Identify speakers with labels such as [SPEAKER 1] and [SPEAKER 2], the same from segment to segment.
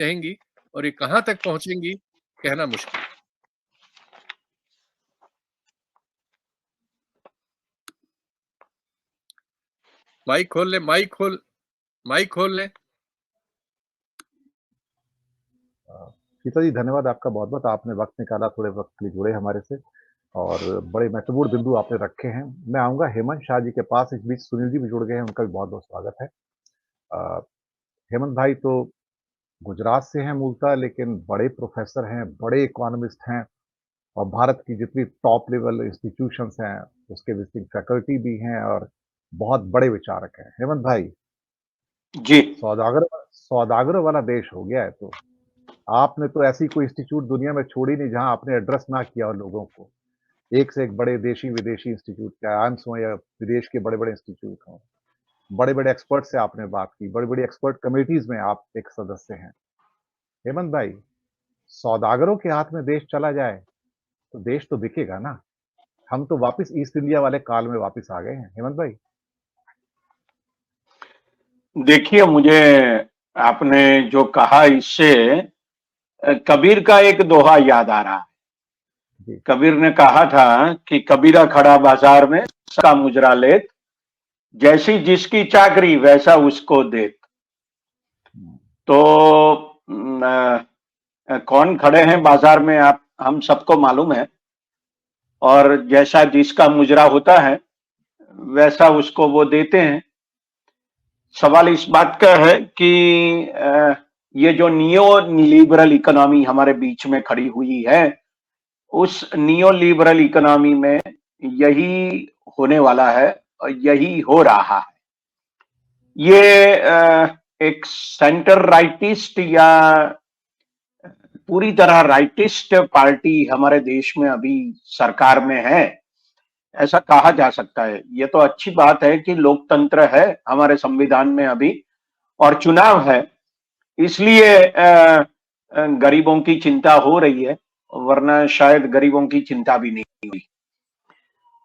[SPEAKER 1] रहेंगी और ये कहाँ तक पहुँचेंगी, कहना मुश्किल। माइक खोल ले, माइक खोल ले।
[SPEAKER 2] सीता जी, धन्यवाद आपका बहुत-बहुत। आपने वक़्त निकाला, थोड़े वक़्त के लिए जुड़े हमारे से और बड़े महत्वपूर्ण बिंदु आपने रखे हैं। मैं आऊँगा हेमंत शाह जी के पास, इस बीच सुनील जी भी जुड़ गए हैं, उनका भी बहुत-बहुत स्वागत है। अ, हेमंत भाई तो गुजरात से हैं मूलतः, लेकिन बड़े प्रोफ़ेसर हैं, बड़े इकोनॉमिस्ट हैं और भारत की जितनी टॉप लेवल इंस्टीट्यूशंस हैं, उसके विज़िटिंग फैकल्टी भी हैं और बहुत बड़े विचारक हैं। हेमंत भाई,
[SPEAKER 3] जी।
[SPEAKER 2] सौदागर वाला देश हो गया है तो। आपने तो ऐसी कोई इंस्टीट्यूट दुनिया में छोड़ी नहीं जहां आपने एड्रेस ना किया हो लोगों को। एक से एक बड़े देशी विदेशी इंस्टीट्यूट, क्या एम्स हो या विदेश के बड़े-बड़े इंस्टीट्यूट हों। बड़े-बड़े एक्सपर्ट से आपने बात की, बड़ी-बड़ी एक्सपर्ट कमिटीज़ में आप एक सदस्य हैं। हेमंत भाई, सौदागरों के हाथ में देश चला जाए, तो देश तो बिकेगा ना। हम तो वापस ईस्ट इंडिया वाले काल में वापस आ गए हैं। हेमंत भाई।
[SPEAKER 3] देखिए, मुझे आपने जो कहा इससे कबीर का एक दोहा याद आ रहा है। कबीर ने कहा था कि कबीरा खड़ा बाजार में सबका मुजरा लेत, जैसी जिसकी चाकरी वैसा उसको देत। तो कौन खड़े हैं बाजार में, आप हम सबको मालूम है, और जैसा जिसका मुजरा होता है वैसा उसको वो देते हैं। सवाल इस बात का है कि ये जो नियो लिबरल इकोनॉमी हमारे बीच में खड़ी हुई है, उस नियो लिबरल इकोनॉमी में यही होने वाला है और यही हो रहा है। ये एक सेंटर राइटिस्ट या पूरी तरह राइटिस्ट पार्टी हमारे देश में अभी सरकार में है, ऐसा कहा जा सकता है। ये तो अच्छी बात है कि लोकतंत्र है हमारे संविधान में अभी और चुनाव है, इसलिए गरीबों की चिंता हो रही है, वरना शायद गरीबों की चिंता भी नहीं हुई।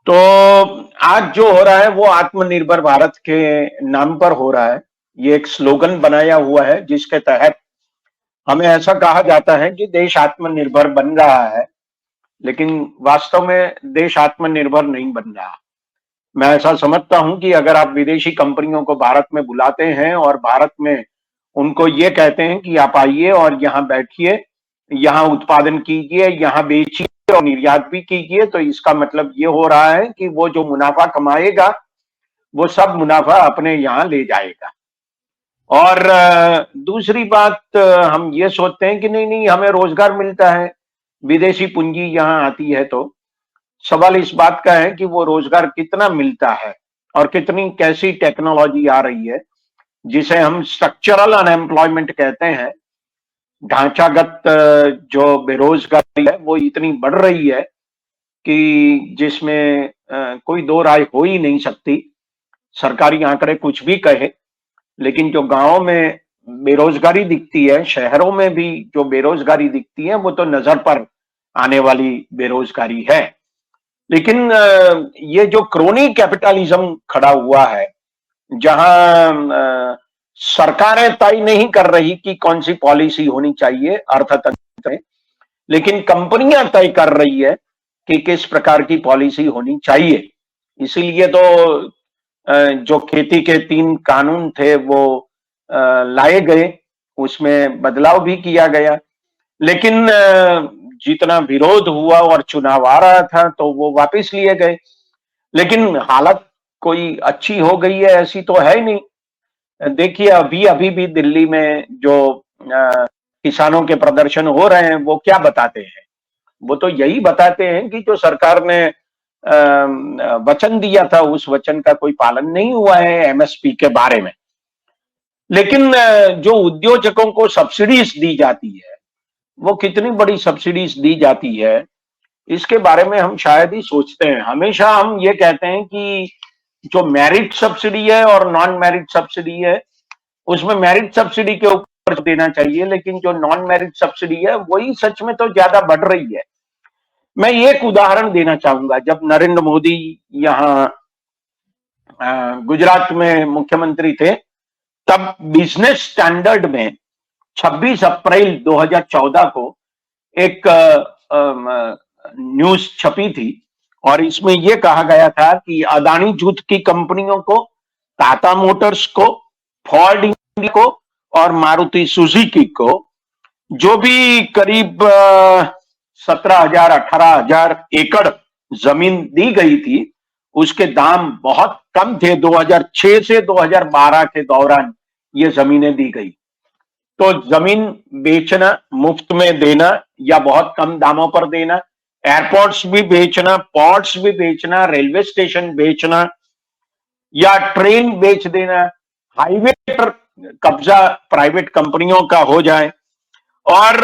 [SPEAKER 3] तो आज जो हो रहा है वो आत्मनिर्भर भारत के नाम पर हो रहा है। ये एक स्लोगन बनाया हुआ है जिसके तहत हमें ऐसा कहा जाता है कि देश आत्मनिर्भर बन रहा है, लेकिन वास्तव में देश आत्मनिर्भर नहीं बन रहा। मैं ऐसा समझता हूं कि अगर आप विदेशी कंपनियों को भारत में बुलाते हैं और भारत में उनको ये कहते हैं कि आप आइए और यहाँ बैठिए, यहाँ उत्पादन कीजिए, यहाँ बेचिए और निर्यात भी कीजिए, तो इसका मतलब ये हो रहा है कि वो जो मुनाफा कमाएगा वो सब मुनाफा अपने यहाँ ले जाएगा। और दूसरी बात, हम ये सोचते हैं कि नहीं नहीं हमें रोजगार मिलता है, विदेशी पूंजी यहाँ आती है। तो सवाल इस बात का है कि वो रोजगार कितना मिलता है और कितनी कैसी टेक्नोलॉजी आ रही है, जिसे हम स्ट्रक्चरल अनएम्प्लॉयमेंट कहते हैं। ढांचागत जो बेरोजगारी है वो इतनी बढ़ रही है कि जिसमें कोई दो राय हो ही नहीं सकती। सरकारी आंकड़े कुछ भी कहे, लेकिन जो गांवों में बेरोजगारी दिखती है, शहरों में भी जो बेरोजगारी दिखती है, वो तो नजर पर आने वाली बेरोजगारी है। लेकिन ये जो क्रोनी कैपिटलिज्म खड़ा हुआ है, जहां सरकारें तय नहीं कर रही कि कौन सी पॉलिसी होनी चाहिए अर्थतंत्र में, लेकिन कंपनियां तय कर रही है कि किस प्रकार की पॉलिसी होनी चाहिए। इसीलिए तो जो खेती के 3 कानून थे वो लाए गए, उसमें बदलाव भी किया गया, लेकिन जितना विरोध हुआ और चुनाव आ रहा था तो वो वापस लिए गए। लेकिन हालत कोई अच्छी हो गई है ऐसी तो है ही नहीं। देखिए, अभी भी दिल्ली में जो किसानों के प्रदर्शन हो रहे हैं वो क्या बताते हैं, वो तो यही बताते हैं कि जो सरकार ने वचन दिया था उस वचन का कोई पालन नहीं हुआ है एमएसपी के बारे में। लेकिन जो उद्योजकों को सब्सिडीज दी जाती है, वो कितनी बड़ी सब्सिडीज दी जाती है, इसके बारे में हम शायद ही सोचते हैं। हमेशा हम ये कहते हैं कि जो मेरिट सब्सिडी है और नॉन मेरिट सब्सिडी है, उसमें मेरिट सब्सिडी के ऊपर देना चाहिए, लेकिन जो नॉन मेरिट सब्सिडी है वही सच में तो ज्यादा बढ़ रही है। मैं एक उदाहरण देना चाहूंगा। जब नरेंद्र मोदी यहाँ गुजरात में मुख्यमंत्री थे, तब बिजनेस स्टैंडर्ड में 26 अप्रैल 2014 को एक न्यूज छपी थी और इसमें यह कहा गया था कि अदानी जुट की कंपनियों को, टाटा मोटर्स को, फोर्ड इंडिया को और मारुति सुजुकी को जो भी करीब 17,000 18,000 एकड़ जमीन दी गई थी, उसके दाम बहुत कम थे। 2006 से 2012 के दौरान ये जमीनें दी गई। तो जमीन बेचना, मुफ्त में देना या बहुत कम दामों पर देना, एयरपोर्ट्स भी बेचना, पोर्ट्स भी बेचना, रेलवे स्टेशन बेचना या ट्रेन बेच देना, हाईवे पर कब्जा प्राइवेट कंपनियों का हो जाए। और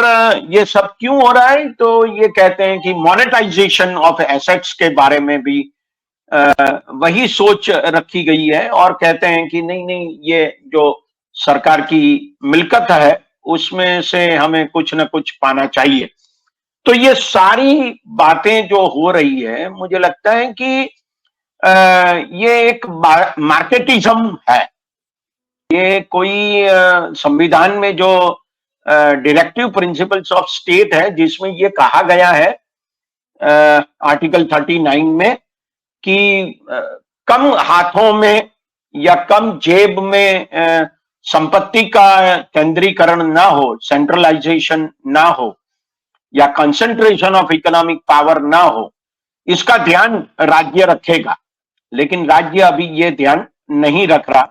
[SPEAKER 3] ये सब क्यों हो रहा है? तो ये कहते हैं कि मोनेटाइजेशन ऑफ एसेट्स के बारे में भी वही सोच रखी गई है और कहते हैं कि नहीं नहीं, ये जो सरकार की मिल्कत है उसमें से हमें कुछ ना कुछ पाना चाहिए। तो ये सारी बातें जो हो रही है, मुझे लगता है कि ये एक मार्केटिज्म है। ये कोई संविधान में जो डायरेक्टिव प्रिंसिपल्स ऑफ स्टेट है, जिसमें ये कहा गया है आर्टिकल 39 में कि कम हाथों में या कम जेब में संपत्ति का केंद्रीकरण ना हो, सेंट्रलाइजेशन ना हो या कंसंट्रेशन ऑफ इकोनॉमिक पावर ना हो, इसका ध्यान राज्य रखेगा। लेकिन राज्य अभी ये ध्यान नहीं रख रहा।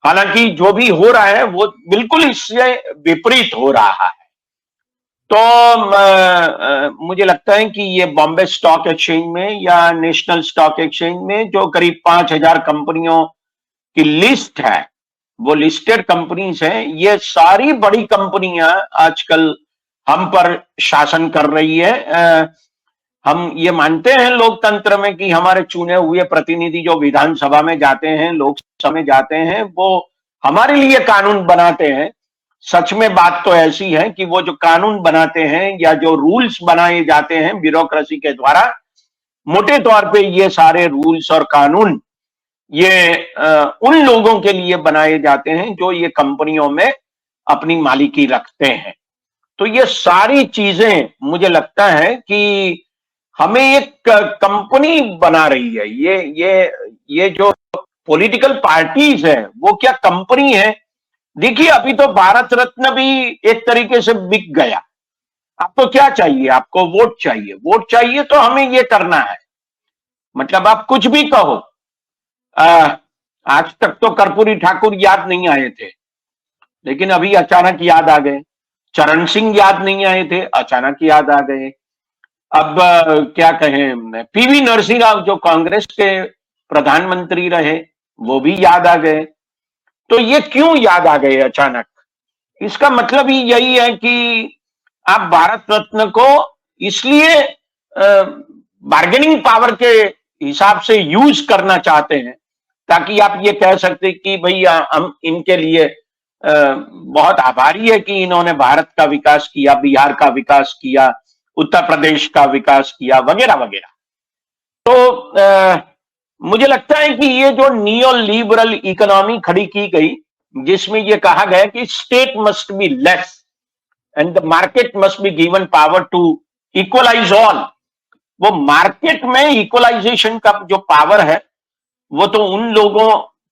[SPEAKER 3] हालांकि जो भी हो रहा है वो बिल्कुल इससे विपरीत हो रहा है। तो मुझे लगता है कि ये बॉम्बे स्टॉक एक्सचेंज में या नेशनल स्टॉक एक्सचेंज में जो करीब 5,000 कंपनियों की लिस्ट है, वो लिस्टेड कंपनीज हैं। ये सारी बड़ी कंपनियां आजकल हम पर शासन कर रही है। हम ये मानते हैं लोकतंत्र में कि हमारे चुने हुए प्रतिनिधि जो विधानसभा में जाते हैं, लोकसभा में जाते हैं, वो हमारे लिए कानून बनाते हैं। सच में बात तो ऐसी है कि वो जो कानून बनाते हैं या जो रूल्स बनाए जाते हैं ब्यूरोक्रेसी के द्वारा, मोटे तौर पे ये सारे रूल्स और कानून ये उन लोगों के लिए बनाए जाते हैं जो ये कंपनियों में अपनी मालिकी रखते हैं। तो ये सारी चीजें मुझे लगता है कि हमें एक कंपनी बना रही है। ये जो पॉलिटिकल पार्टीज है वो क्या कंपनी है? देखिए, अभी तो भारत रत्न भी एक तरीके से बिक गया। आपको क्या चाहिए? आपको वोट चाहिए। वोट चाहिए तो हमें ये करना है। मतलब आप कुछ भी कहो। आज तक तो कर्पूरी ठाकुर याद नहीं आए थे, लेकिन अभी अचानक याद आ गए। चरण सिंह याद नहीं आए थे, अचानक याद आ गए। अब क्या कहें, पीवी नरसिंह राव जो कांग्रेस के प्रधानमंत्री रहे, वो भी याद आ गए। तो ये क्यों याद आ गए अचानक? इसका मतलब ही यही है कि आप भारत रत्न को इसलिए बार्गेनिंग पावर के हिसाब से यूज करना चाहते हैं ताकि आप ये कह सकते कि भैया हम इनके लिए बहुत आभारी है कि इन्होंने भारत का विकास किया, बिहार का विकास किया, उत्तर प्रदेश का विकास किया, वगैरह वगैरह। तो मुझे लगता है कि ये जो नियो लिबरल इकोनॉमी खड़ी की गई, जिसमें ये कहा गया कि state must be less and the market must be given power to equalise all, वो मार्केट में इक्वलाइजेशन का जो पावर है वो तो उन लोगों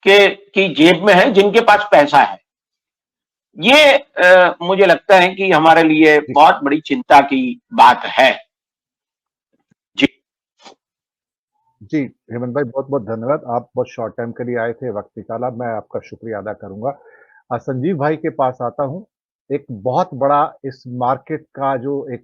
[SPEAKER 3] की जेब में है जिनके पास पैसा है। ये मुझे लगता है कि हमारे लिए बहुत बड़ी चिंता की बात है।
[SPEAKER 2] जी हेमंत भाई, बहुत बहुत धन्यवाद। आप बहुत शॉर्ट टाइम के लिए आए थे, वक्त निकाला, मैं आपका शुक्रिया अदा करूंगा। संजीव भाई के पास आता हूं। एक बहुत बड़ा इस मार्केट का जो एक